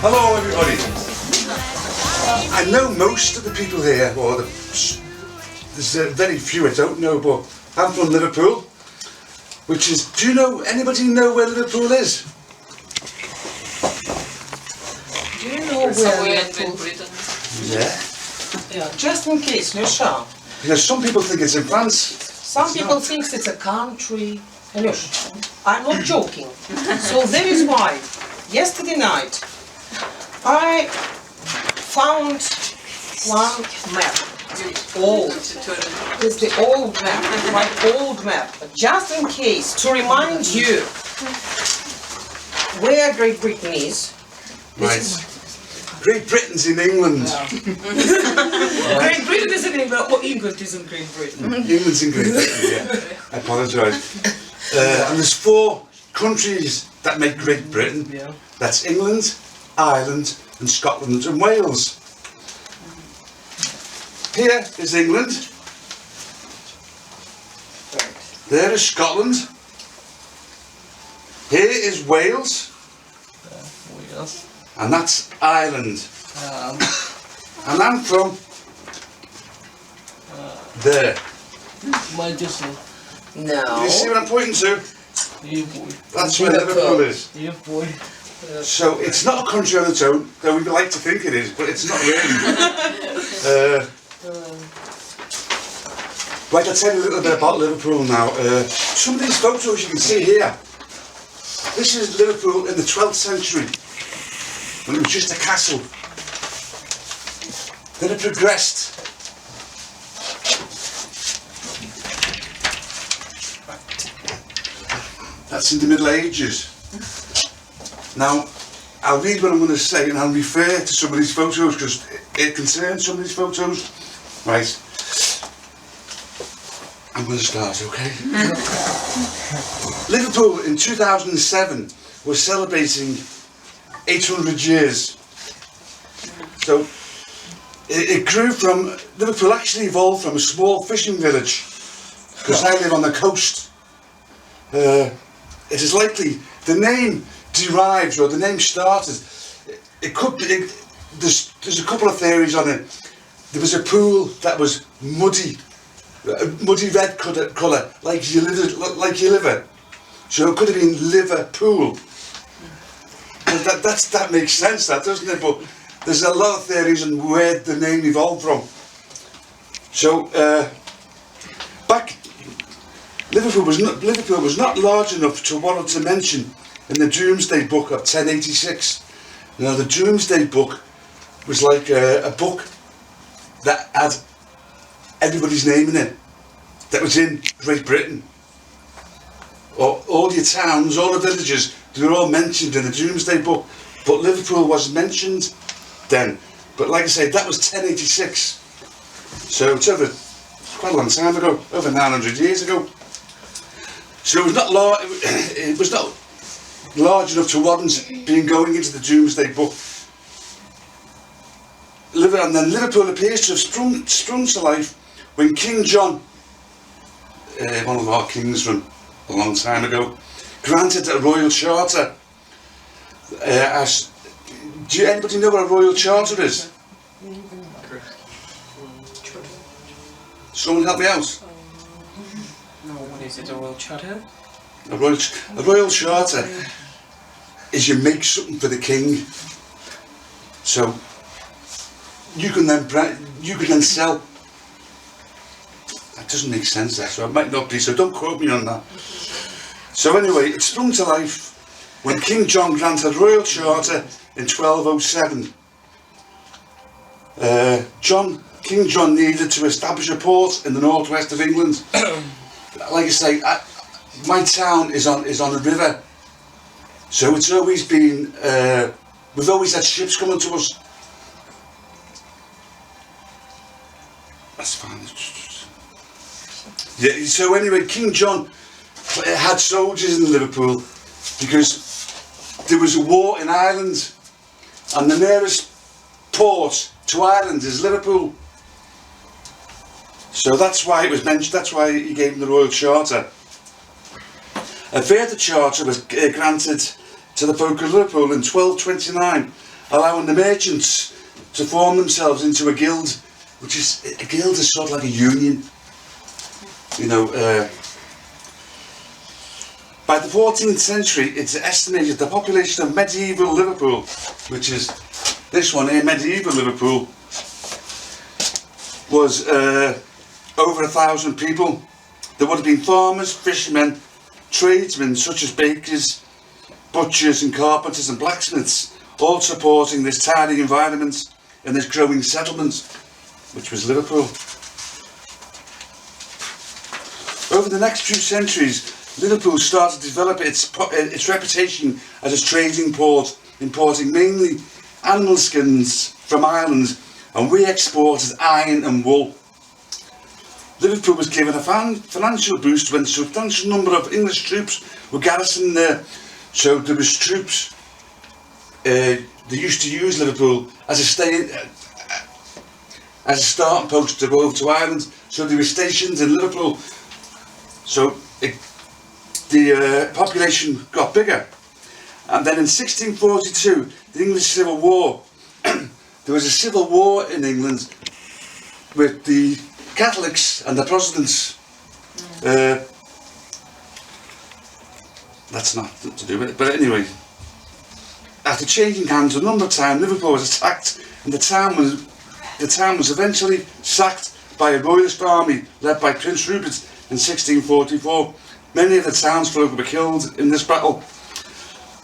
Hello everybody. I know most of the people here, or there's very few I don't know, but I'm from Liverpool, which is, anybody know where Liverpool is? Do you know where Liverpool is? Yeah. Just in case, Lusha. Because some people think it's in France. Some people think it's a country. Lusha, I'm not joking. So that is why, yesterday night, I found one map. Old. It's the old map, my old map. Just in case, to remind you where Great Britain is. Right. Great Britain's in England. Great Britain is in England. Oh, England is in Great Britain. England's in Great Britain, yeah. I apologise. And there's 4 countries that make Great Britain. Yeah. That's England, Ireland, and Scotland and Wales. Here is England. There is Scotland. Here is Wales. And that's Ireland. And I'm from there. No. You see what I'm pointing to? That's where Liverpool is. So it's not a country on its own, though we like to think it is, but it's not really. Right, I'll tell you a little bit about Liverpool now. Some of these photos you can see here. This is Liverpool in the 12th century, when it was just a castle. Then it progressed. That's in the Middle Ages. Now, I'll read what I'm going to say and I'll refer to some of these photos because it concerns some of these photos. Right. I'm going to start, okay? Liverpool in 2007 was celebrating 800 years. So it grew from, Liverpool actually evolved from a small fishing village, because I live on the coast. It is likely the name derives, or the name started, it could be, there's a couple of theories on it. There was a pool that was muddy red colour, like your liver. So it could have been Liverpool. That makes sense, that, doesn't it? But there's a lot of theories on where the name evolved from. So Liverpool was not large enough to warrant a mention in the Domesday Book of 1086. Now the Domesday Book was like a book that had everybody's name in it that was in Great Britain. All your towns, all the villages, they were all mentioned in the Domesday Book, but Liverpool wasn't mentioned then. But like I say, that was 1086. So it's over quite a long time ago, over 900 years ago. So it was not large enough to warrant being going into the Domesday Book. And then Liverpool appears to have sprung to life when King John, one of our kings from a long time ago, granted a royal charter. Do anybody know what a royal charter is? Someone help me out. No, what is it, a royal charter? A royal charter is you make something for the king. So you can then sell. That doesn't make sense, that, so it might not be, so don't quote me on that. So anyway, it sprung to life when King John granted royal charter in 1207. King John needed to establish a port in the northwest of England. Like I say, my town is on a river, so it's always been, we've always had ships coming to us. That's fine. Yeah, so anyway, King John had soldiers in Liverpool because there was a war in Ireland, and the nearest port to Ireland is Liverpool. So that's why it was mentioned, that's why he gave him the Royal Charter. A further charter was granted to the folk of Liverpool in 1229 allowing the merchants to form themselves into a guild, which is, a guild is sort of like a union. You know, by the 14th century, it's estimated the population of medieval Liverpool, which is this one here, medieval Liverpool, was over 1,000 people. There would have been farmers, fishermen, tradesmen such as bakers, butchers and carpenters and blacksmiths, all supporting this tidy environment and this growing settlement, which was Liverpool. Over the next few centuries, Liverpool started to develop its reputation as a trading port, importing mainly animal skins from Ireland, and we exported iron and wool. Liverpool was given a financial boost when a substantial number of English troops were garrisoned there. So there was troops, they used to use Liverpool as a starting post to go over to Ireland, so they were stationed in Liverpool. So the population got bigger. And then in 1642, the English Civil War, there was a civil war in England with the Catholics and the Protestants. That's not to do with it, but anyway, after changing hands a number of times, Liverpool was attacked, and the town was eventually sacked by a royalist army led by Prince Rupert in 1644. Many of the townsfolk were killed in this battle.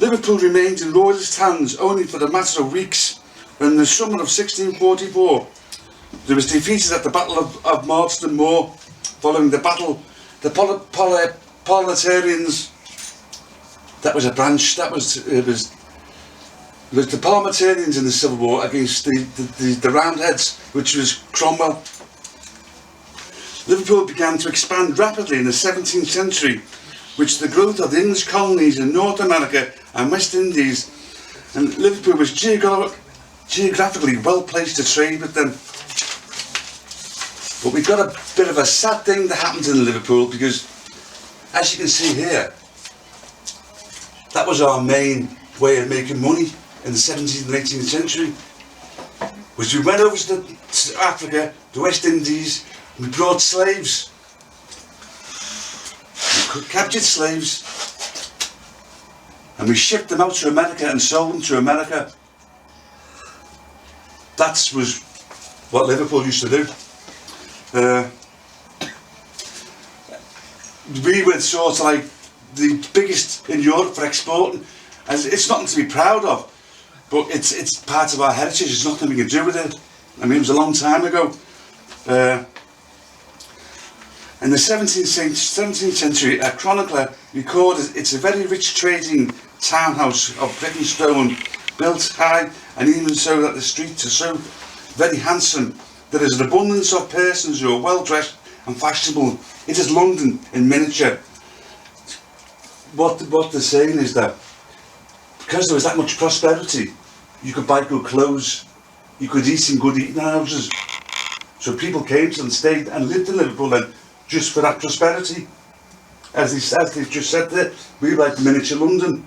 Liverpool remained in royalist hands only for the matter of weeks, when in the summer of 1644 it was defeated at the Battle of Marston Moor. Following the battle, the Parliamentarians, that was a branch, it was the Parliamentarians in the Civil War against the Roundheads, which was Cromwell. Liverpool began to expand rapidly in the 17th century, which the growth of the English colonies in North America and West Indies, and Liverpool was geographically well placed to trade with them. But we've got a bit of a sad thing that happened in Liverpool, because as you can see here, that was our main way of making money in the 17th and 18th century, was we went over to Africa, the West Indies, we brought slaves, we captured slaves, and we shipped them out to America and sold them to America. That was what Liverpool used to do. We were sort of like the biggest in Europe for exporting, and it's nothing to be proud of, but it's part of our heritage. It's nothing we can do with it. I mean, it was a long time ago. In the 17th century, a chronicler recorded it's a very rich trading townhouse of brick and stone, built high, and even so that the streets are so very handsome. There is an abundance of persons who are well dressed and fashionable. It is London in miniature. What they're saying is that because there was that much prosperity, you could buy good clothes, you could eat in good eating houses. So people came to and stayed and lived in Liverpool then, just for that prosperity. As they've just said there, we like miniature London.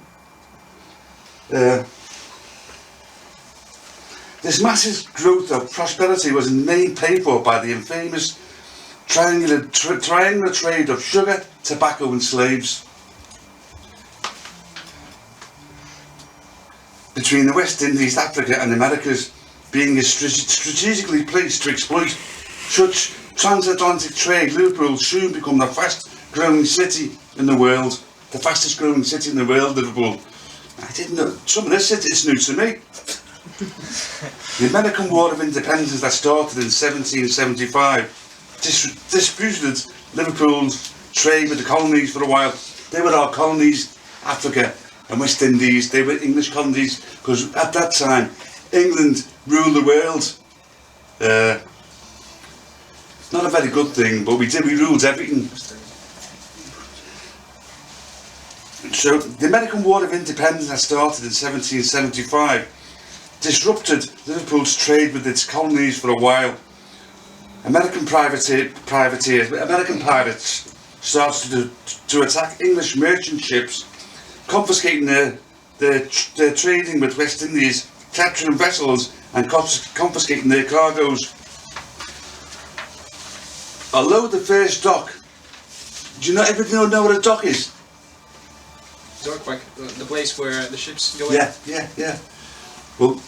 This massive growth of prosperity was mainly paid for by the infamous triangular trade of sugar, tobacco and slaves between the West Indies, Africa and Americas, being strategically placed to exploit such transatlantic trade. Liverpool soon became the fastest growing city in the world. The fastest growing city in the world, Liverpool. I didn't know, some of this is new to me. The American War of Independence that started in 1775 disputed Liverpool's trade with the colonies for a while. They were our colonies, Africa and West Indies. They were English colonies, because at that time England ruled the world. Not a very good thing, but we ruled everything. So the American War of Independence that started in 1775 disrupted Liverpool's trade with its colonies for a while. American pirates started to attack English merchant ships, confiscating their trading with West Indies capturing vessels and confiscating their cargoes. Although the first dock, do you know everything know what a dock is? Dock, like the place where the ships go in? Yeah. Well,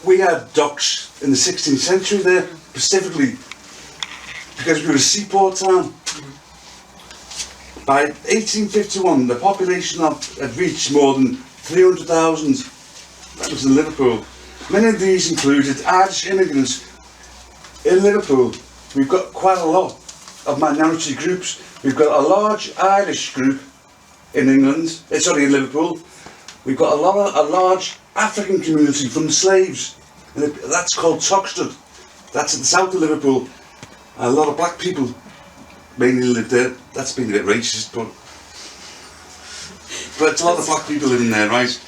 we had docks in the 16th century there, specifically because we were a seaport town. By 1851, the population had reached more than 300,000. That was in Liverpool. Many of these included Irish immigrants. In Liverpool, we've got quite a lot of minority groups. We've got a large Irish group in England, in Liverpool. We've got a large African community from the slaves. And that's called Toxteth. That's at the south of Liverpool. A lot of black people mainly live there. That's been a bit racist, but it's a lot of black people living there, right?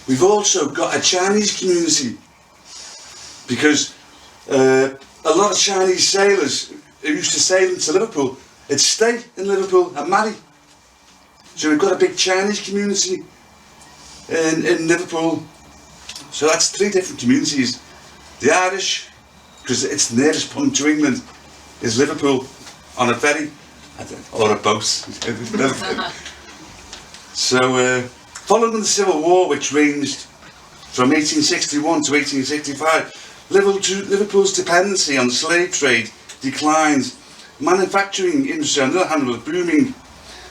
We've also got a Chinese community because a lot of Chinese sailors who used to sail into Liverpool would stay in Liverpool and marry. So we've got a big Chinese community in Liverpool. So that's 3 different communities. The Irish, because it's the nearest point to England, is Liverpool on a ferry or a boat. So following the Civil War, which ranged from 1861 to 1865, Liverpool's dependency on the slave trade declined. Manufacturing industry, on the other hand, was booming,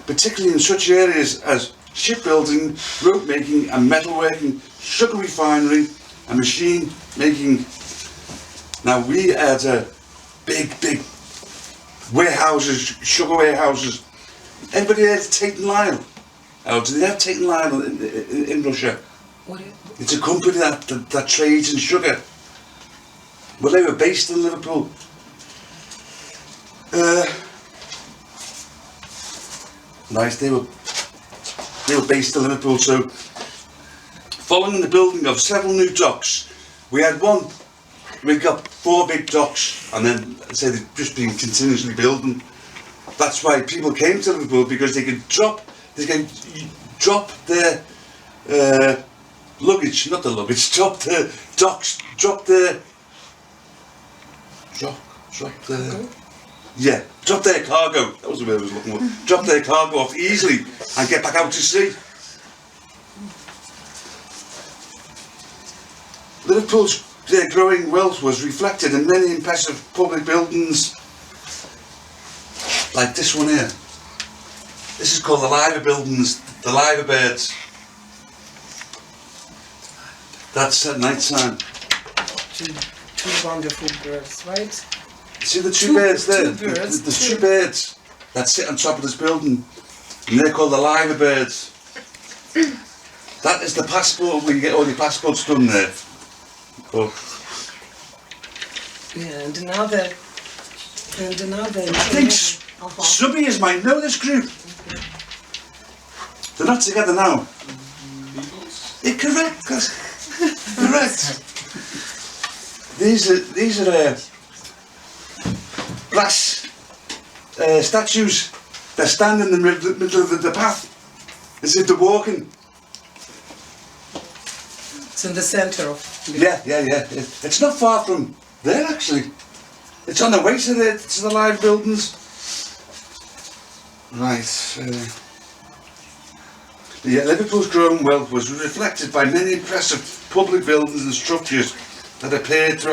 particularly in such areas as shipbuilding, rope making and metalworking, sugar refinery and machine making. Now we had big warehouses, sugar warehouses. Anybody heard of Tate & Lyle? Oh, do they have Tate & Lyle in Russia? What is it? It's a company that trades in sugar. Well, they were based in Liverpool. Nice, they were based in Liverpool. So, following the building of several new docks, we got 4 big docks, and then they've just been continuously building. That's why people came to Liverpool, because they could drop their luggage, not the luggage, drop their docks, drop their cargo. That was the word I was looking for. Drop their cargo off easily and get back out to sea. Liverpool's growing wealth was reflected in many impressive public buildings, like this one here. This is called the Liver Buildings, the Liver Birds. That's at night time. Two wonderful birds, right? See the two birds there? Two birds. The 2 birds that sit on top of this building, and they're called the Liver Birds. That is the passport, where you get all your passports done there. Oh. Yeah, and another. I think Subbies might know this group. They're not together now. Correct. Correct. These are glass statues. They're standing in the middle of the path as if they're walking. It's in the center of. Yeah. It's not far from there, actually. It's on the way to the live buildings. Right. Liverpool's growing wealth was reflected by many impressive public buildings and structures that appeared throughout